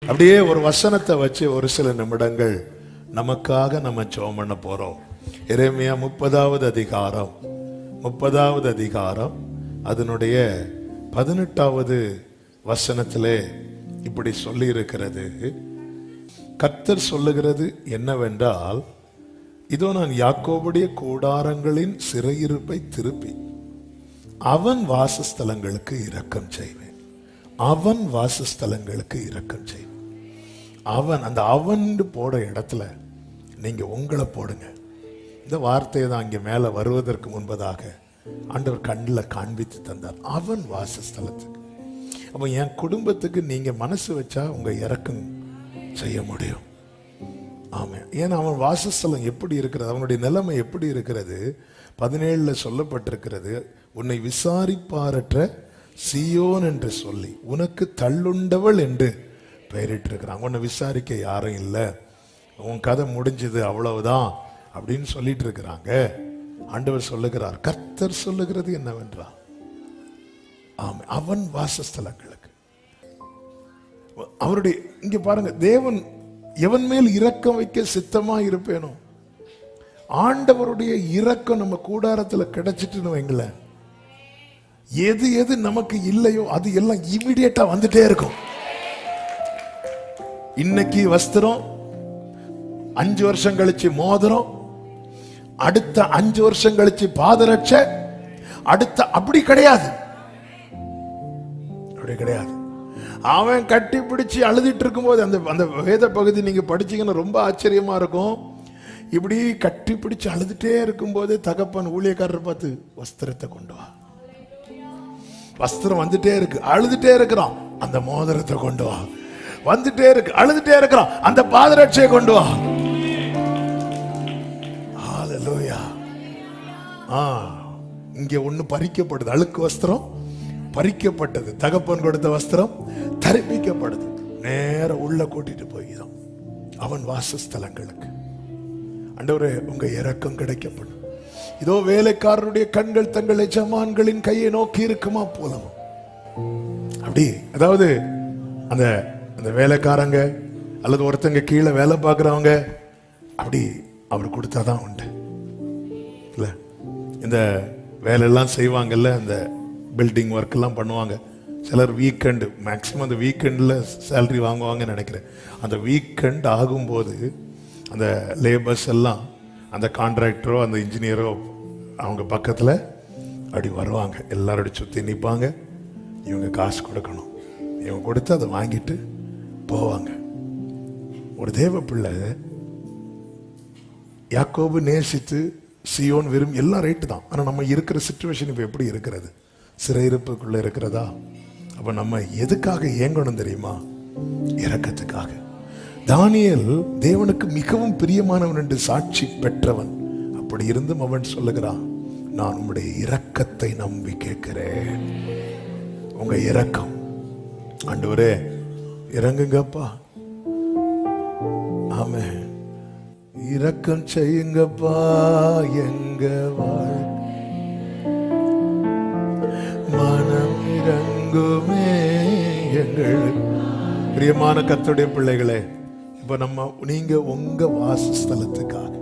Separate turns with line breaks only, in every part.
அப்படியே ஒரு வசனத்தை வச்சு ஒரு சில நிமிடங்கள் நமக்காக நம்ம ஜெபம் பண்ண போறோம். எரேமியா 30வது அதிகாரம் அதனுடைய 18வது வசனத்திலே இப்படி சொல்லி இருக்கிறது. கர்த்தர் சொல்லுகிறது என்னவென்றால், இதோ நான் யாக்கோபுடைய கூடாரங்களின் சிறையிருப்பை திருப்பி அவன் வாசஸ்தலங்களுக்கு இரக்கம் செய்வேன். அவன் வாசஸ்தலங்களுக்கு இரக்கம் செய்வேன். அவன், அந்த அவன் போட இடத்துல நீங்க உங்களை போடுங்க. இந்த வார்த்தையை தான் இங்க மேல வருவதற்கு முன்பதாக ஆண்டவர் கண்ணில் காண்பித்து தந்தார். அவன் வாசஸ்தலத்துக்கு. அப்ப என் குடும்பத்துக்கு நீங்க மனசு வச்சா உங்க இரக்கம் செய்ய முடியும். ஆமா, ஏன்னா அவன் வாசஸ்தலம் எப்படி இருக்கிறது, அவனுடைய நிலைமை எப்படி இருக்கிறது? 17 சொல்லப்பட்டிருக்கிறது, உன்னை விசாரிப்பாரற்ற சியோன் என்று சொல்லி உனக்கு தள்ளுண்டவள் என்று பெயரிட்டிருக்கிறான். உன்னை விசாரிக்க யாரும் இல்லை, உன் கதை முடிஞ்சது அவ்வளவுதான் அப்படின்னு சொல்லிட்டு இருக்கிறாங்க. ஆண்டவர் சொல்லுகிறார், கர்த்தர் சொல்லுகிறது என்னவென்றால், ஆமா, அவன் வாசஸ்தலங்களுக்கு அவருடைய, இங்க பாருங்க, தேவன் எவன் மேல் இரக்கம் வைக்க சித்தமா இருப்பேனோ, ஆண்டவருடைய இரக்கம் நம்ம கூடாரத்தில் கிடைச்சிட்டுன்னு வைங்களேன், எது எது நமக்கு இல்லையோ அது எல்லாம் இமிடியேட்டா வந்துட்டே இருக்கும். இன்னைக்கு வஸ்திரம், 5 வருஷம் கழிச்சு மோதிரம், அடுத்த 5 வருஷம் கழிச்சு பாதரட்சை, அடுத்த அப்படி கிடையாது, அப்படி கிடையாது. அவன் கட்டி பிடிச்சு அழுதுட்டு இருக்கும்போது அந்த வேத பகுதி நீங்க படிச்சீங்கன்னா ரொம்ப ஆச்சரியமா இருக்கும். இப்படி கட்டி பிடிச்சு அழுதுட்டே இருக்கும்போது தகப்பன் ஊழியக்காரர் பார்த்து, வஸ்திரத்தை கொண்டு வா, வஸ்திரம் வந்துட்டே இருக்கு, அழுதுட்டே இருக்கிறான், அந்த மோதிரத்தை கொண்டு வா, வந்துட்டே இருக்கு, அழுதுட்டே இருக்கிறான், அந்த பாதரட்சையை கொண்டு வா. ஹல்லேலூயா. இங்க ஒண்ணு பறிக்கப்படுது, அழுக்கு வஸ்திரம் பறிக்கப்பட்டது, தகப்பன் கொடுத்த வஸ்திரம் தரிப்பிக்கப்படுது, நேர உள்ள கூட்டிட்டு போய்தான் அவன் வாசஸ்தலங்களுக்கு. ஆண்டவரே, உங்க இரக்கம் கிடைக்கப்படும். இதோ வேலைக்காரருடைய கண்கள் தங்கள் எஜமான்களின் கையை நோக்கி இருக்குமா போலவும். அப்படி, அதாவது அந்த அந்த வேலைக்காரங்க அல்லது ஒருத்தங்க கீழே வேலை பார்க்குறவங்க அப்படி அவர் கொடுத்தாதான் உண்டு இல்ல. இந்த வேலையெல்லாம் செய்வாங்கல்ல, இந்த பில்டிங் ஒர்க் எல்லாம் பண்ணுவாங்க சிலர். வீக்கெண்டு, மேக்சிமம் அந்த வீக்கெண்டில் சேலரி வாங்குவாங்கன்னு நினைக்கிறேன். அந்த வீக்கெண்ட் ஆகும்போது அந்த லேபர்ஸ் எல்லாம், அந்த கான்ட்ராக்டரோ அந்த இன்ஜினியரோ அவங்க பக்கத்தில் அப்படி வருவாங்க, எல்லாரோட சுற்றி நிற்பாங்க. இவங்க காசு கொடுக்கணும், இவங்க கொடுத்து அதை வாங்கிட்டு போவாங்க. ஒரு தேவ பிள்ளை யாக்கோபு நேசித்து சியோன் விரும்பி, எல்லாம் ரைட்டு தான். ஆனால் நம்ம இருக்கிற சிச்சுவேஷன் இப்போ எப்படி இருக்கிறது? சிறையிருப்புக்குள்ள இருக்கிறதா? அப்ப நம்ம எதுக்காக ஏங்கணும் தெரியுமா? இரக்கத்துக்காக. தானியேல் தேவனுக்கு மிகவும் பிரியமானவன் என்று சாட்சி பெற்றவன். அப்படி இருந்தும் அவன் சொல்லுகிறான், நான் உம்முடைய இரக்கத்தை நம்பி கேட்கிறேன். உங்க இரக்கம் ஆண்டவரே, இறங்குங்கப்பா. ஆமே, இரக்கம் செய்யுங்கப்பா எங்க வாழ் மனம் இறங்குமே எங்கள். பிரியமான கர்த்தருடைய பிள்ளைகளே, இப்ப நீங்க உங்க வாசஸ்தலத்துக்காக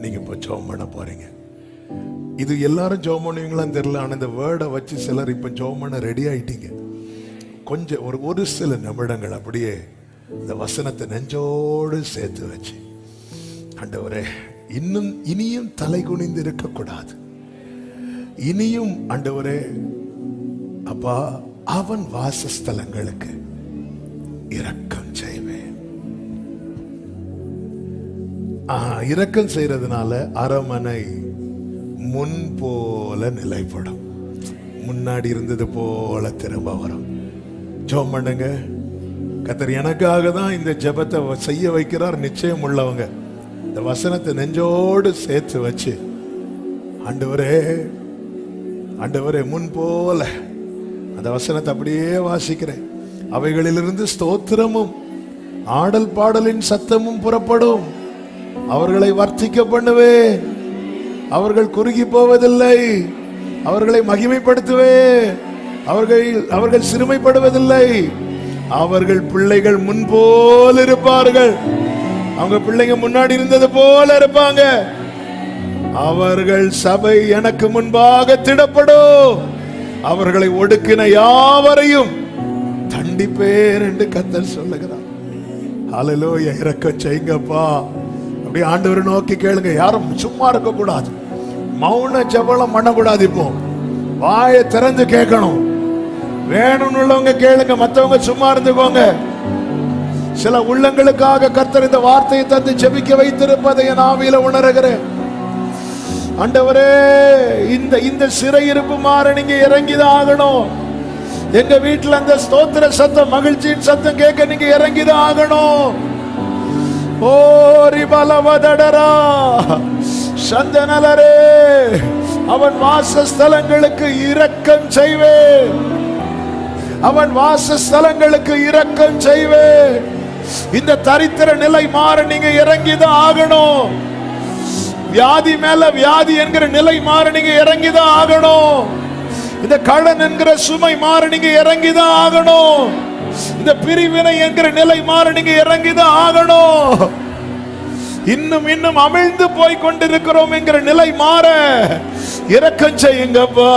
நீங்க இப்ப ஜெபம் பண்ண போறீங்க. இது எல்லாரும் ஜெபம் பண்ணுவீங்களான்னு தெரியல, ஆனா இந்த வேர்டை வச்சு சிலர் இப்ப ஜெபம் பண்ண ரெடி ஆயிட்டீங்க. கொஞ்சம் ஒரு சில நிமிடங்கள் அப்படியே இந்த வசனத்தை நெஞ்சோடு சேர்த்து வச்சு, ஆண்டவரே, இனியும் தலை குனிந்து இருக்கக்கூடாது. இனியும் ஆண்டவரே அப்பா, அவன் வாசஸ்தலங்களுக்கு இரக்கம் செய்வேன். இரக்கம் செய்யறதுனால அரமனை முன் போல நிலைப்படும், முன்னாடி இருந்தது போல திரும்ப வரும். ஜெபம் பண்ணுங்க. கர்த்தர் எனக்காக தான் இந்த ஜெபத்தை செய்ய வைக்கிறார். நிச்சயம் உள்ளவங்க இந்த வசனத்தை நெஞ்சோடு சேர்த்து வச்சு, ஆண்டவரே ஆண்டவரே முன் போல, அந்த வசனத்தை அப்படியே வாசிக்கிறேன். அவைகளிலிருந்து ஸ்தோத்திரமும் ஆடல் பாடலின் சத்தமும் புறப்படும். அவர்களை வர்த்திக்க பண்ணுவேன், அவர்கள் குறுகி போவதில்லை. அவர்களை மகிமைப்படுத்துவேன், அவர்கள் சிறுமைப்படுவதில்லை. அவர்கள் பிள்ளைகள் முன்போல் இருப்பார்கள். அவங்க பிள்ளைங்க முன்னாடி இருந்தது போல இருப்பாங்க. அவர்கள் சபை எனக்கு முன்பாக திடப்படும். அவர்களை ஒடுக்கின யாவரையும் தண்டிப்பேன் என்று கர்த்தர் சொல்லுகிறார். ஹல்லேலூயா. இரக்கம் செய்யுங்கப்பா. அப்படியே ஆண்டவரை நோக்கி கேளுங்க. யாரும் சும்மா இருக்க கூடாது. மௌன ஜெபம் பண்ணக்கூடாது. இப்போ வாயை திறந்து கேட்கணும். வேணும்னு உள்ளவங்க கேளுங்க, மற்றவங்க சும்மா இருந்துக்கோங்க. சில உள்ளங்களுக்காக கர்த்தர் இந்த வார்த்தையை தந்து ஜெபிக்க வைத்திருப்பதை என் ஆவியில உணர்கிறேன். ஆண்டவரே, இந்த சிறையிருப்பு மாற நீங்க இறங்கிதான் ஆகணும். எங்க வீட்டுல அந்த ஸ்தோத்திர சத்தம், மகிழ்ச்சியின் சத்தம் கேட்க நீங்க இறங்கிதான் ஆகணும். ஓ ரிபலவதடரா சந்தனலரே, அவன் வாசஸ்தலங்களுக்கு இரக்கம் செய்வேன். அவன் வாசஸ்தலங்களுக்கு இரக்கம் செய்வேன். இந்த தரித்திர நிலை மாற நீங்க இறங்கிதான் ஆகணும். வியாதி மேல வியாதி என்கிற நிலை மாற நீங்க இறங்கிதான் ஆகணும். இந்த கடன் என்கிற சுமை மாற நீங்க இறங்கிதான் ஆகணும். இந்த பிரிவினை என்கிற நிலை மாற நீங்க இறங்கிதான் ஆகணும். இன்னும் இன்னும் அமிழ்ந்து போய் கொண்டிருக்கிறோம் என்கிற நிலை மாற இரக்கம் செய்யுங்கப்பா,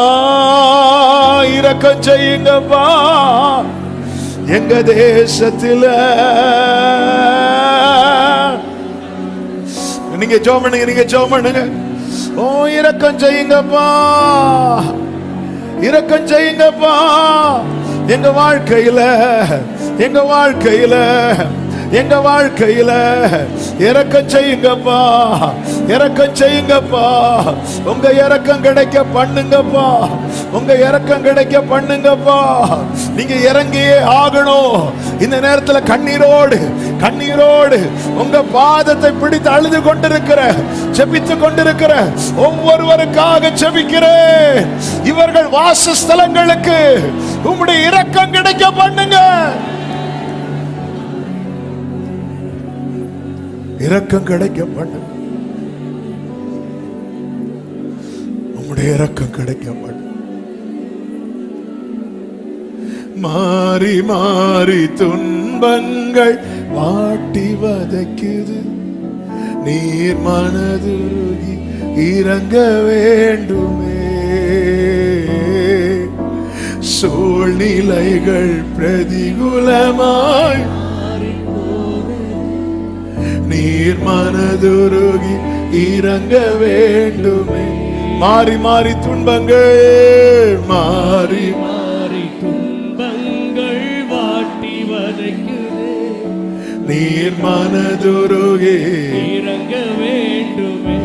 இரக்கம் செய்யுங்கப்பா. எங்க தேசத்துல நீங்க ஜெபம் பண்ணுங்க, நீங்க ஜெபம் பண்ணுங்க. ஓ இரக்கம் செய்யுங்கப்பா, இரக்கம் செய்யுங்கப்பா. எங்க வாழ்க்கையில, எங்க வாழ்க்கையில, எங்க வாழ்க்கையில இரக்கம் செய்யுங்கப்பா, இரக்கம் செய்யுங்கப்பா. உங்க இரக்கம் கிடைக்க பண்ணுங்கப்பா, உங்க இரக்கம் கிடைக்க பண்ணுங்கப்பா. நீங்க இறங்கியே ஆகணும். இந்த நேரத்துல கண்ணீரோடு கண்ணீரோடு உங்க பாதத்தை பிடித்து அழுது கொண்டிருக்கிற, ஜெபித்து கொண்டிருக்கிற ஒவ்வொருவருக்காக ஜெபிக்கிறேன். இவர்கள் வாசஸ்தலங்களுக்கு உம்முடைய இரக்கம் கிடைக்க பண்ணுங்க. இரக்கம் கிடைக்க பண்ணுங்க. உம்முடைய இரக்கம் கிடைக்க பண்ணுங்க. மாறி மாறி துன்பங்கள் வாட்டி வதைக்குது. நீர் மனதுருகி இறங்க வேண்டுமே. சூழ்நிலைகள் பிரதிகூலமாய் நீர் மனதுருகி இறங்க வேண்டுமே. மாறி மாறி துன்பங்கள், மாறி மாறி துன்பங்கள் வாட்டி வதைக்குது. நீர் மனதுருகி இறங்க வேண்டுமே.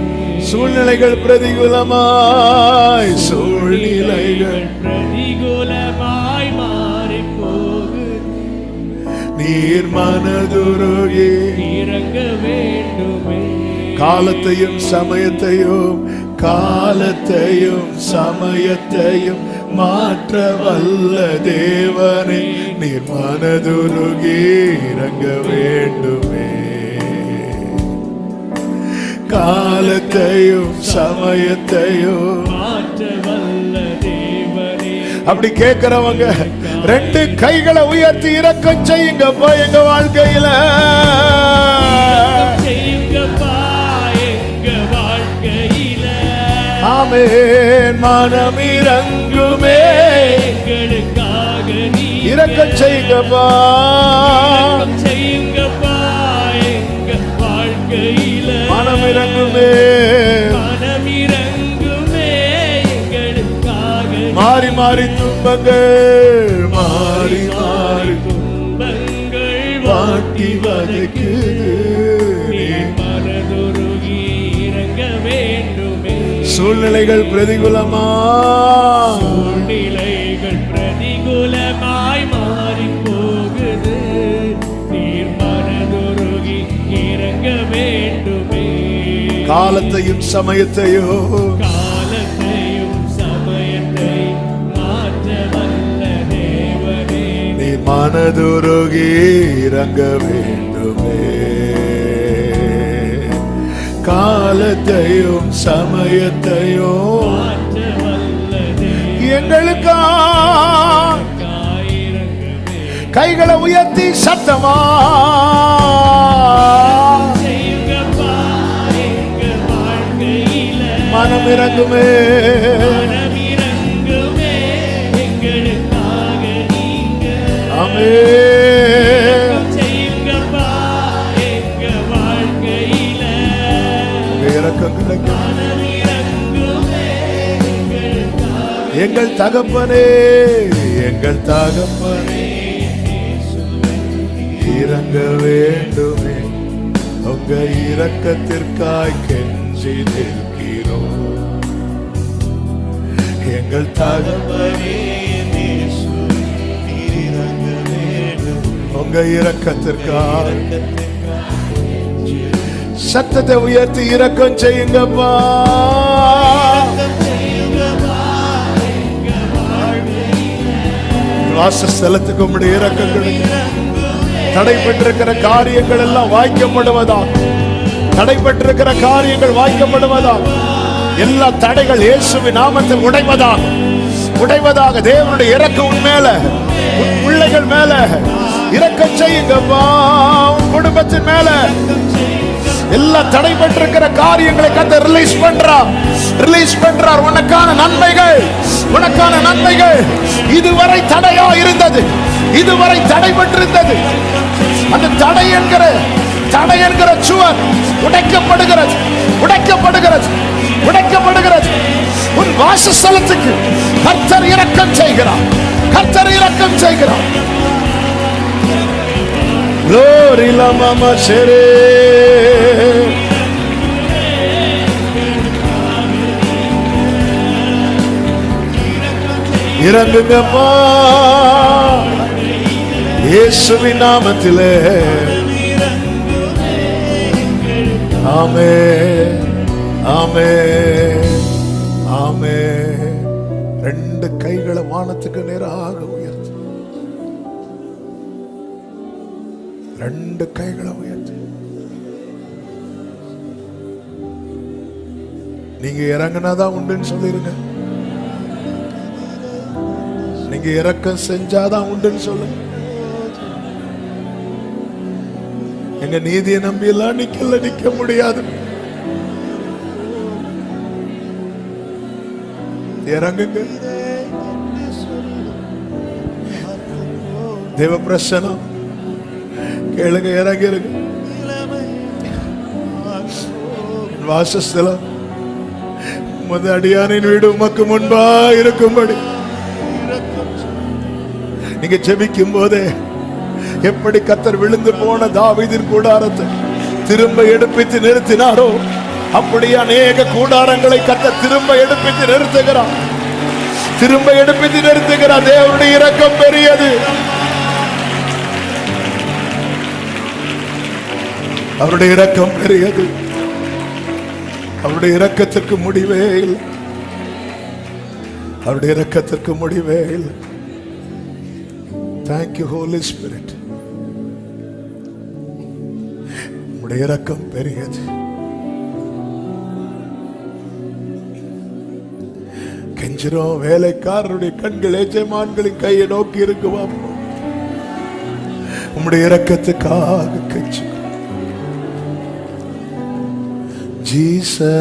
சூழ்நிலைகள் பிரதிகூலமாய், சூழ்நிலைகள் பிரதிகூலமாய் மாறி போகுது. நீர் மனதுருகி இறங்க வேண்டுமே. காலத்தையும் சமயத்தையும், காலத்தையும் சமயத்தையும் மாற்ற வல்ல தேவனே, நீர் மனதுருகி இறங்க வேண்டுமே. காலத்தையும் சமயத்தையும் மாற்ற வல்ல தேவனே. அப்படி கேட்கிறவங்க ரெண்டு கைகளை உயர்த்தி இரக்கம் செய்யுங்கப்பா. எங்க வாழ்க்கையில ஆமென். மனம் இறங்குமே, எங்களுக்காக இரக்கம் செய்யுங்கப்பா, செய்யுங்கப்பா. எங்க வாழ்க்கையில மனம் இறங்குமே, மனம் இறங்குமே. எங்களுக்காக மாறி மாறி துன்பங்கள், மாறி மாறி துன்பங்கள் வாட்டி வதைக்குது. மனதுருகி இறங்க வேண்டுமே. சூழ்நிலைகள் பிரதிகூலமா, சூழ்நிலைகள் பிரதிகூலமாய் மாறி போகுது. நீர் மனதுருகி இறங்க வேண்டுமே. காலத்தையும் சமயத்தையும், காலத்தையும் சமயத்தையும் மாற்ற வல்ல தேவனே, நீர் மனதுருகி இறங்க வேண்டுமே. காலத்தையும் சமயத்தையும் எங்களுக்காக கைகளை உயர்த்தி சத்தமா மனம் இறங்குமே, எங்கள் தகப்பனே, எங்கள் தகப்பனே இறங்க வேண்டுமே, உங்க இரக்கத்திற்காய் கெஞ்சி நிற்கிறோம். எங்கள் தகப்பனே இறங்க வேண்டும், உங்க இரக்கத்திற்காய். சத்தத்தை உயர்த்தி இரக்கம் செய்யுங்கப்பா. வாசஸ்தலத்துக்கு உம்முடைய இரக்கம் கிடைக்கும். தடைபட்டிருக்கிற காரியங்கள் எல்லாம் வாய்க்கப்படுவதா, தடைபட்டிருக்கிற காரியங்கள் வாய்க்கப்படுவதா, எல்லா தடைகள் இயேசுவின் நாமத்தில் உடைவதாக, உடைவதாக. தேவனுடைய இரக்கம் உன் மேல, உன் பிள்ளைகள் மேல இரக்கம் செய்யுங்கப்பா. உன் குடும்பத்தின் மேல எல்லா தடைபட்டிருக்கிற காரியங்களை கர்த்தர் ரிலீஸ் பண்றார், ரிலீஸ் பண்றார். உனக்கான நன்மைகள், உனக்கான நன்மைகள். இதுவரை தடையா இருந்தது, இதுவரை தடைபட்டிருந்தது, அந்த தடை என்கிற சுவர் உடைக்கப்படுகிறது, உடைக்கப்படுகிறது, உடைக்கப்படுகிறது. உன் வாசஸ்தலத்துக்கு கர்த்தர் இரக்கம் செய்கிறார், கர்த்தர் இரக்கம் செய்கிறார். Glory la mama shere, இறங்குங்கப்பா இயேசுவின் நாமத்திலே. ஆமென், ஆமென், ஆமென். ரெண்டு கைகளை வானத்துக்கு நேராக உயர்த்து, ரெண்டு கைகளை உயர்த்து. நீங்க இறங்கினாதான் உண்டுன்னு சொல்லிருங்க. நீங்க இரக்கம் செஞ்சாதான் உண்டுன்னு சொல்லுங்க. எங்க நீதியை நம்பி எல்லாம் நிக்க முடியாது. இறங்குங்க. தேவ பிரசனம் கேளுங்க, இறங்கிருங்க. வாசஸ்தலம் உமது அடியானின் வீடு உமக்கு முன்பா இருக்கும்படி நீங்க ஜெபிக்கும் போதே எப்படி கர்த்தர் விழுந்து போன தாவீதின் கூடாரத்தை திரும்ப எடுப்பித்து நிறுத்தினாரோ, அப்படியே அநேக கூடாரங்களை கர்த்தர் திரும்ப எடுப்பித்து நிறுத்துகிறார், திரும்ப எடுப்பித்து நிறுத்துகிறார். தேவனுடைய இரக்கம் பெரியது, அவருடைய இரக்கம் பெரியது. அவருடைய இரக்கத்திற்கு முடிவே இல்லை, அவருடைய இரக்கத்திற்கு முடிவே இல்லை. Thank you Holy Spirit. உம்முடைய இரக்கம் பெரியது. கெஞ்சிரோம், வேலைக்காரருடைய கண்கள் எஜமான்களின் கையை நோக்கி இருக்குவாம். உம்முடைய இரக்கத்துக்காக கெஞ்சி. Jesus,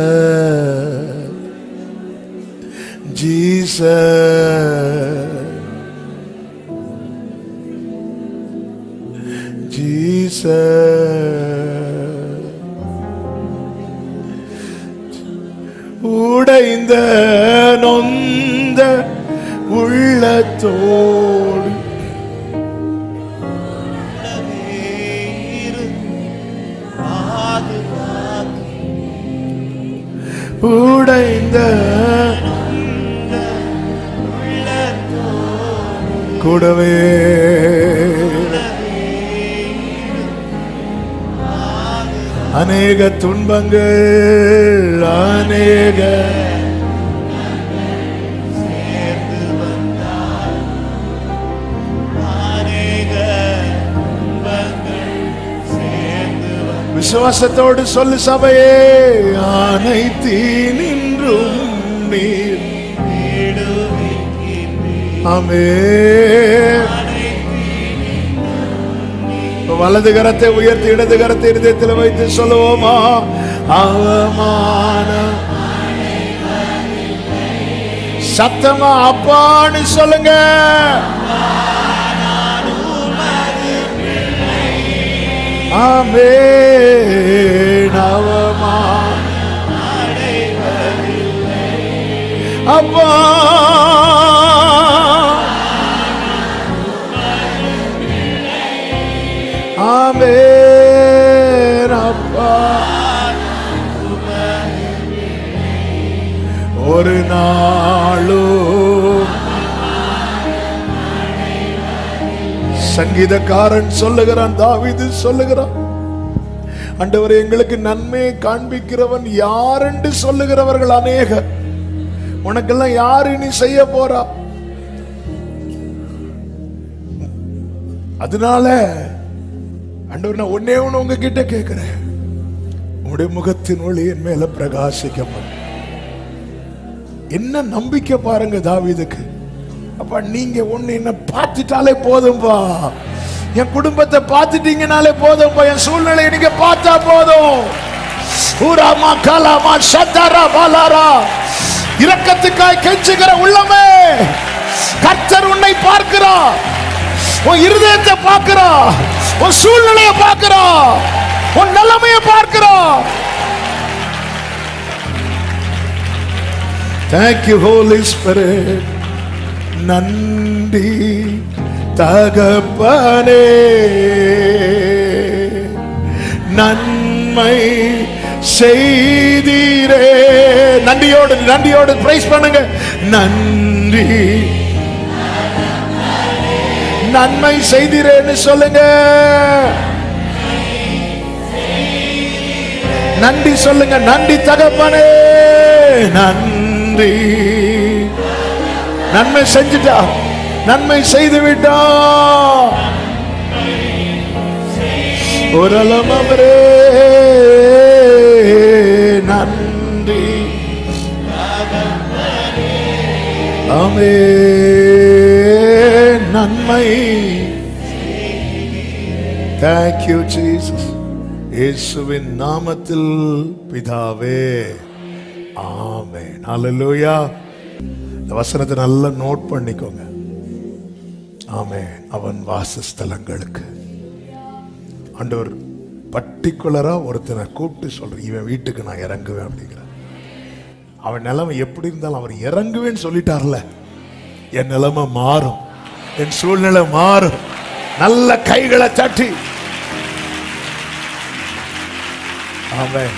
Jesus, Jesus. உடைந்த நொந்த உள்ளத்தோடு உடைந்த கூடவே அநேக துன்பங்கள், அநேக விசுவாசத்தோடு சொல்லு சபையே, அனைத்து நின்றும் நீர். ஆமென். வலது கரத்தை உயர்த்தி இடது கரத்தை இருதயத்தில் வைத்து சொல்லுவோமா? அவமானம் சத்தமா அப்பான்னு சொல்லுங்க. ஆமென். அவமானம் அப்பா ஆமென். அப்பா ஒரு நாளும் சங்கீதக்காரன் சொல்லுகிறான், தாவீது சொல்லுகிறான், ஆண்டவரே எங்களுக்கு நன்மை காண்பிக்கிறவன் யார் என்று சொல்லுகிறவர்கள் அநேகர், உனக்கெல்லாம் யாரு நீ செய்ய போறா? அதனால ஆண்டவர் நான் ஒன்னே ஒண்ணு உங்ககிட்ட கேட்கிறேன், உங்களுடைய முகத்தின் ஒளி என் மேல பிரகாசிக்கப்படும். என்ன நம்பிக்கை பாருங்க தாவீதுக்கு. அப்ப நீங்க ஒண்ணு என்ன பார்த்துட்டாலே போதும்பா, என் குடும்பத்தை பார்த்துட்டீங்கனாலே போதும்பா, என் சூழ்நிலையை நீங்க பார்த்தா போதும். ஊராமா காலாமா சத்தாரா பாலாரா, இரக்கத்துக்காய் கெஞ்சுகிற உள்ளமே, கர்த்தர் உன்னை பார்க்கிறார், உன் இருதயத்தை பார்க்கிறார், உன் சூழ்நிலையை பார்க்கிறார், உன் நிலைமையை பார்க்கிறார். Thank you Holy Spirit. நன்றி தகப்பனே, நன்மை செய்தீரே. நன்றியோடு நன்றியோடு பிரைஸ் பண்ணுங்க. நன்றி நன்மை செய்தீரேன்னு சொல்லுங்க. நன்றி சொல்லுங்க. நன்றி தகப்பனே, நன்றி. நன்மை செஞ்சுட்டா, நன்மை செய்து விட்டா. ஒரலமரே நன்றி. ஆமென். நன்மை. Thank you Jesus. இயேசுவின் நாமத்தில் பிதாவே, ஆமென். ஹல்லேலூயா. இந்த வசனத்தை நல்லா நோட் பண்ணிக்கோங்க. ஆமென். அவன் வாசஸ்தலங்களுக்கு ஆண்டவர் பர்டிகுலரா ஒருத்தனை கூப்பிட்டு சொல்ற, இவன் வீட்டுக்கு நான் இறங்குவேன் அப்படிங்கிற. அவன் நிலைமை எப்படி இருந்தாலும் அவர் இறங்குவேன்னு சொல்லிட்டார்ல, என் நிலைமை மாறும், என் சூழ்நிலை மாறும். நல்ல கைகளை தட்டி ஆமென்.